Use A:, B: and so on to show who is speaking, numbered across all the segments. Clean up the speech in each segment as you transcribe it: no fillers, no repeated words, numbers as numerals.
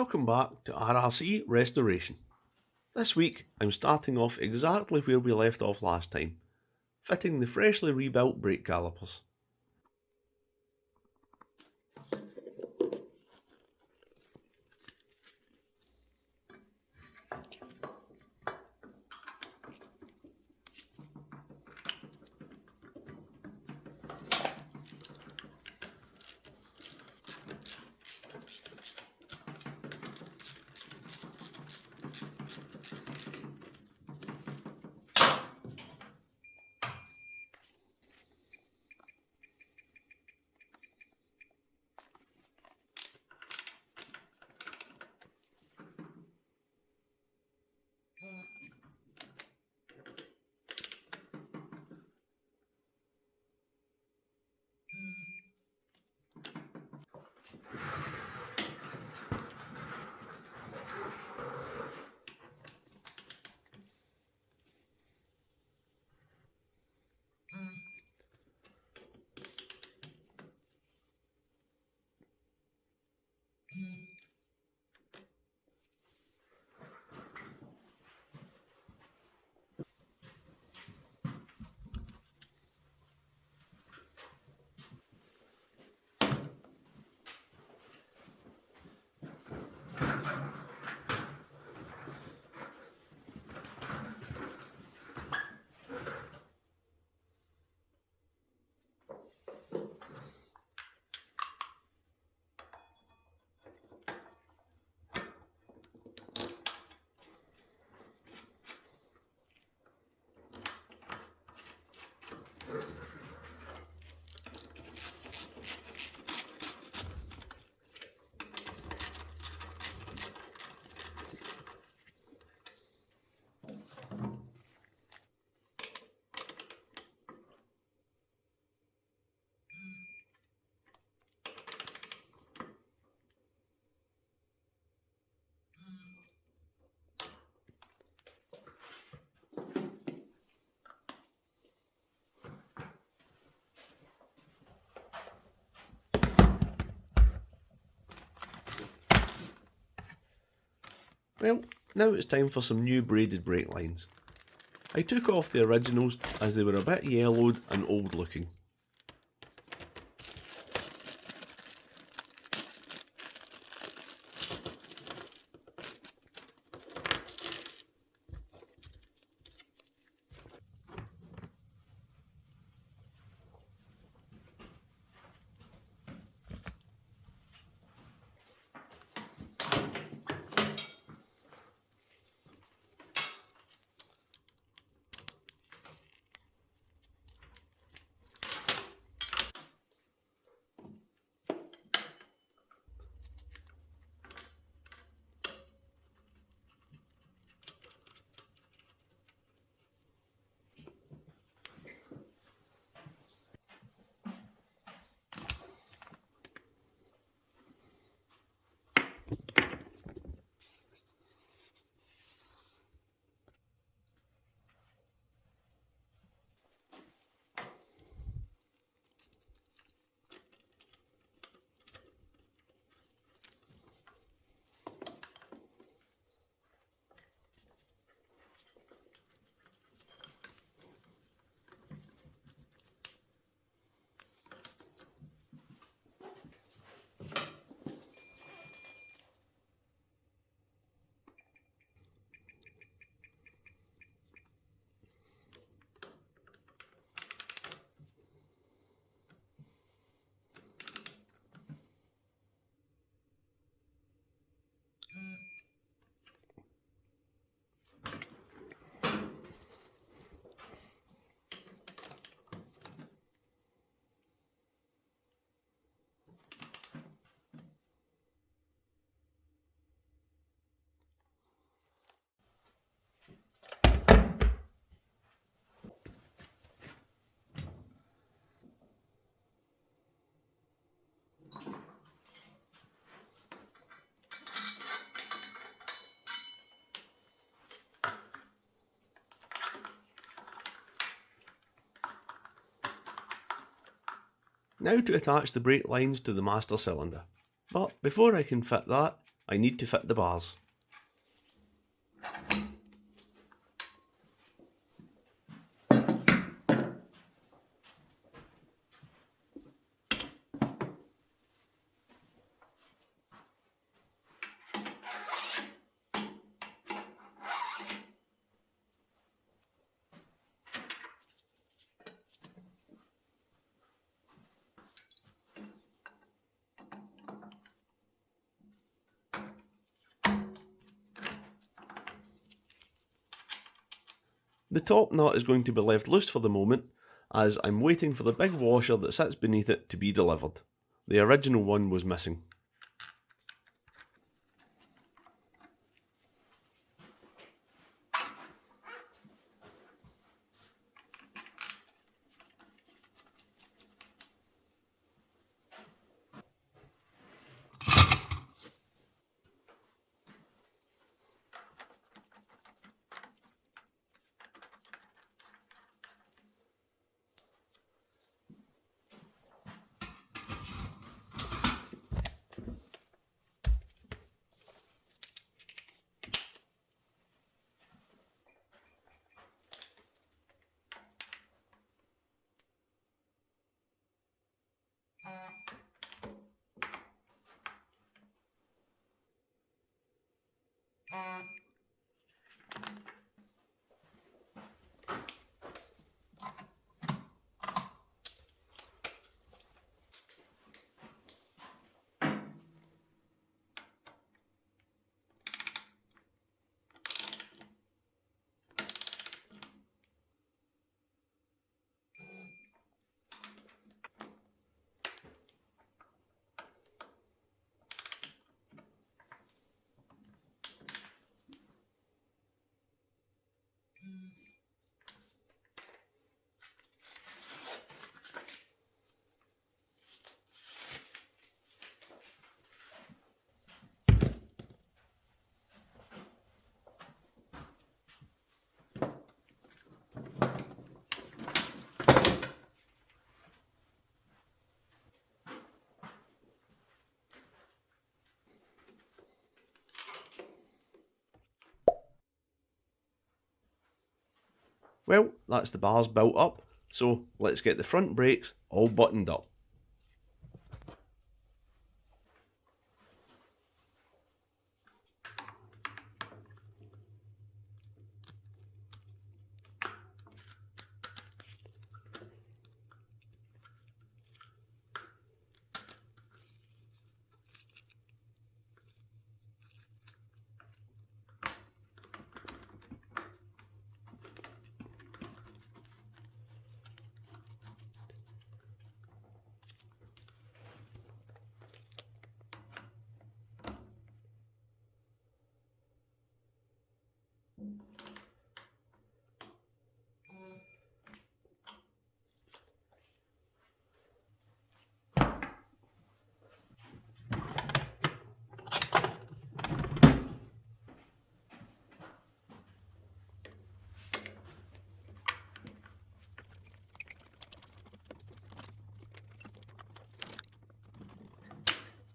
A: Welcome back to RRC Restoration. This week I'm starting off exactly where we left off last time, fitting the freshly rebuilt brake calipers. Well, now it's time for some new braided brake lines. I took off the originals as they were a bit yellowed and old looking. Now to attach the brake lines to the master cylinder. But before I can fit that, I need to fit the bars. The top nut is going to be left loose for the moment, as I'm waiting for the big washer that sits beneath it to be delivered. The original one was missing. Well, that's the bars built up, so let's get the front brakes all buttoned up.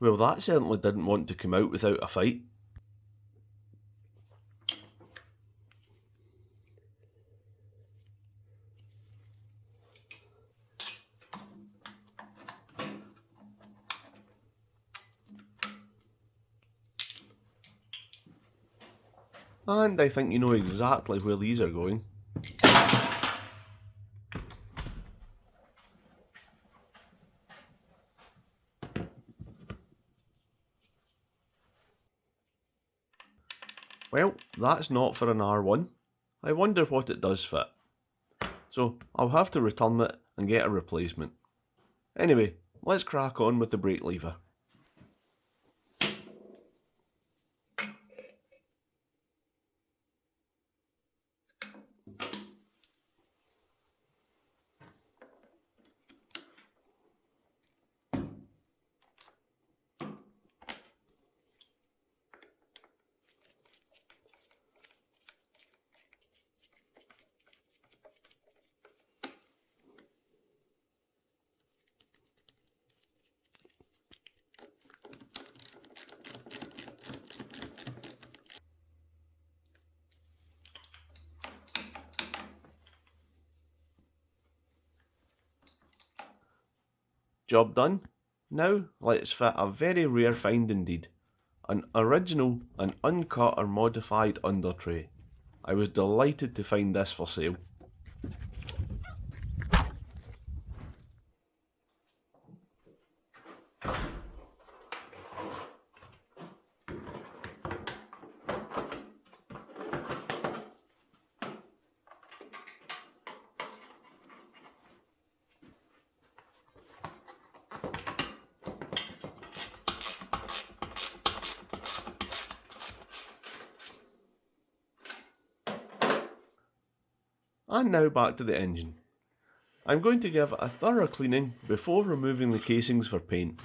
A: Well, that certainly didn't want to come out without a fight. And I think you know exactly where these are going. Well, that's not for an R1. I wonder what it does fit. So I'll have to return it and get a replacement. Anyway, let's crack on with the brake lever. Job done. Now let's fit a very rare find indeed. An original and uncut or modified under tray. I was delighted to find this for sale. And now back to the engine. I'm going to give it a thorough cleaning before removing the casings for paint.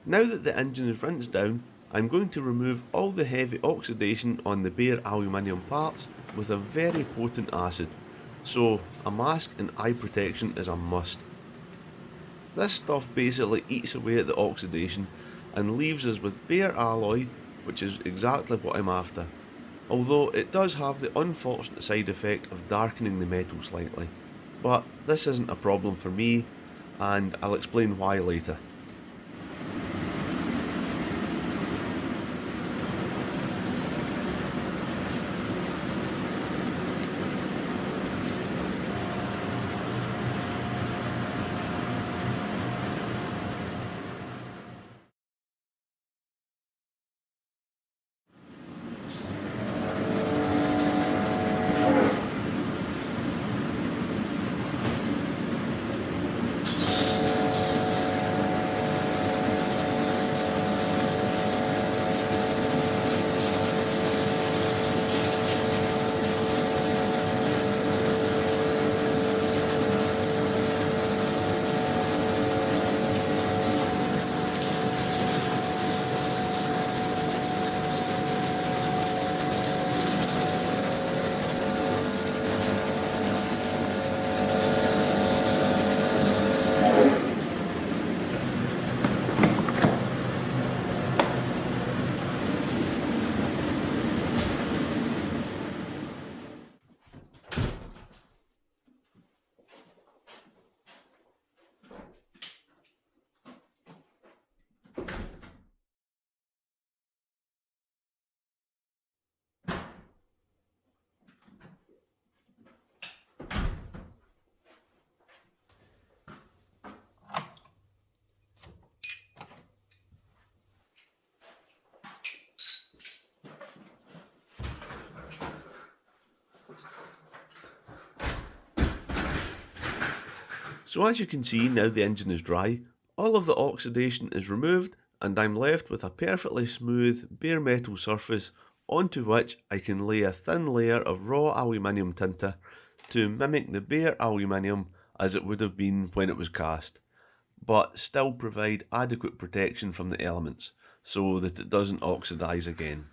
A: Now that the engine is rinsed down, I'm going to remove all the heavy oxidation on the bare aluminium parts with a very potent acid, so a mask and eye protection is a must. This stuff basically eats away at the oxidation and leaves us with bare alloy, which is exactly what I'm after, although it does have the unfortunate side effect of darkening the metal slightly. But this isn't a problem for me, and I'll explain why later. So as you can see, now the engine is dry, all of the oxidation is removed and I'm left with a perfectly smooth bare metal surface onto which I can lay a thin layer of raw aluminium tinter to mimic the bare aluminium as it would have been when it was cast, but still provide adequate protection from the elements so that it doesn't oxidise again.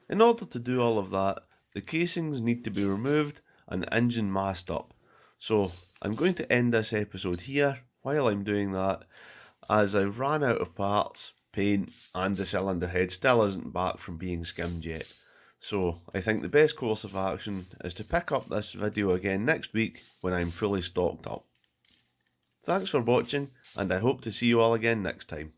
A: In order to do all of that, the casings need to be removed and the engine masked up. So I'm going to end this episode here while I'm doing that, as I've ran out of parts, paint, and the cylinder head still isn't back from being skimmed yet. So I think the best course of action is to pick up this video again next week when I'm fully stocked up. Thanks for watching, and I hope to see you all again next time.